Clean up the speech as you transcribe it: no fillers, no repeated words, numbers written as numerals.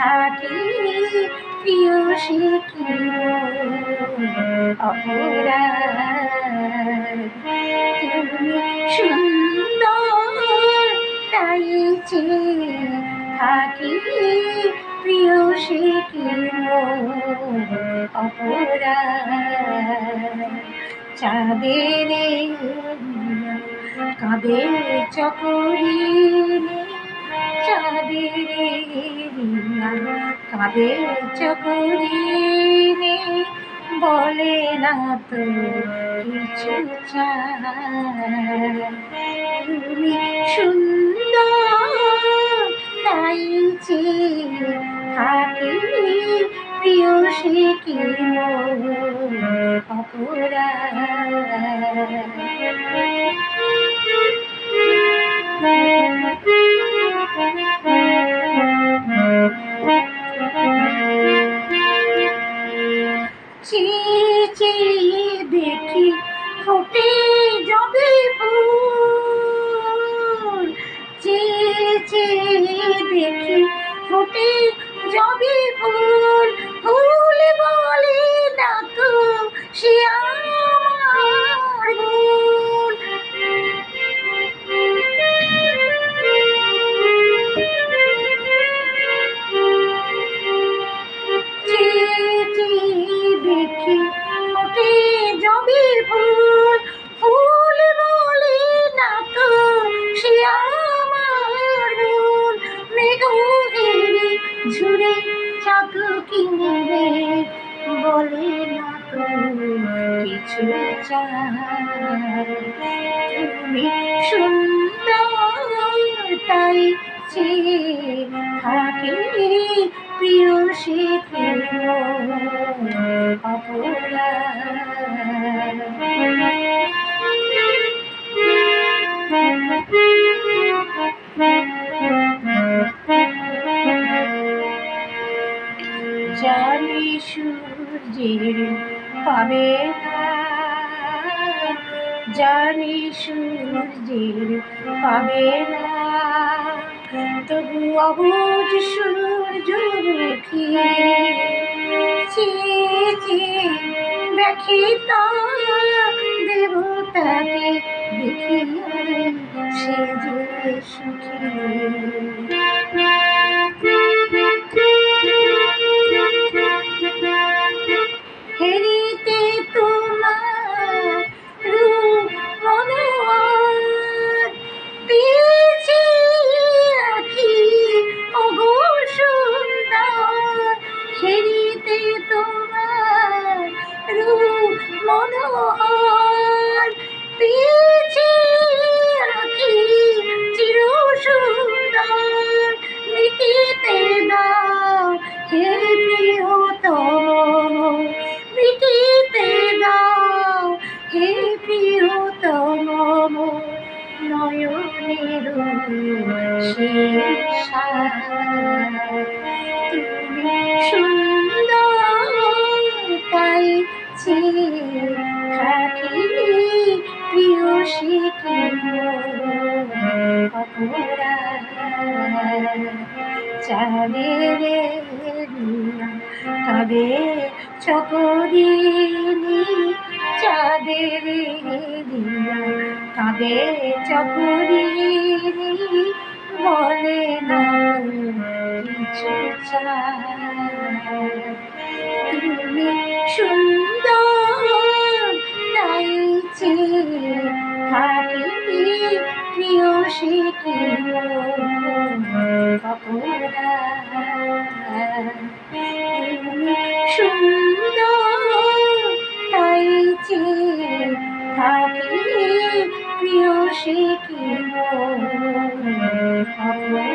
থাকি প্রিয় সে কি অপরাধ। তুমি সুন্দর তাই চেয়ে থাকি প্রিয় সে কি অপরাধ। চাঁদের কাঁদে চকরি, চাঁদের কাঁদে চকরি বলে না তো কিছু চায়। তুমি সুন্দর তাই চেয়ে থাকি প্রিয় সে কি অপরাধ। চেয়ে চেয়ে দেখি ফোটে যবে ফুল, চেয়ে চেয়ে দেখি ফোটে যবে ফুল, ফুল বলে না তো সে আমার ভুল। চেয়ে চেয়ে দেখি ফোটে যবে ফুল, ফুল বলে না তো সে আমার ভুল। মেঘের ঝুরে চাতকি নেবে বলে না তো কিছু চায়। তুমি সুন্দর তাই চেয়ে থাকি প্রিয় সে কি অপরাধ। জানি সূর্যের পাবে না, জানি সূর্যের পাবে না, তবু অবুঝ সূর্য দেখি চেয়ে চেয়ে দেখি তার দেবতাকে দেখি সে যে সুখী। হেরিতে তোমার রূপ মনোহর, পেয়েছি আঁখি ওগো সুন্দর। হেরিতে তোমার রূপ মনোহর, পেয়েছি আঁখি চির সুন্দর। মিটিতে দাও হে প্রিয়তম, মিটিতে দাও হে প্রিয়তম নয়নের শেষ। তুমি সুন্দর তাই চেয়ে থাকি প্রিয় সে কি অপরাধ। চাঁদের কাঁদে চকরিনি, চাঁদের কাঁদে চকরিনি বলে না কিছু চায়। তুমি সুন্দর তাই চেয়ে থাকি প্রিয় সে কি অপরাধ। তুমি সুন্দর তাই চেয়ে থাকি প্রিয় সে কি অপরাধ।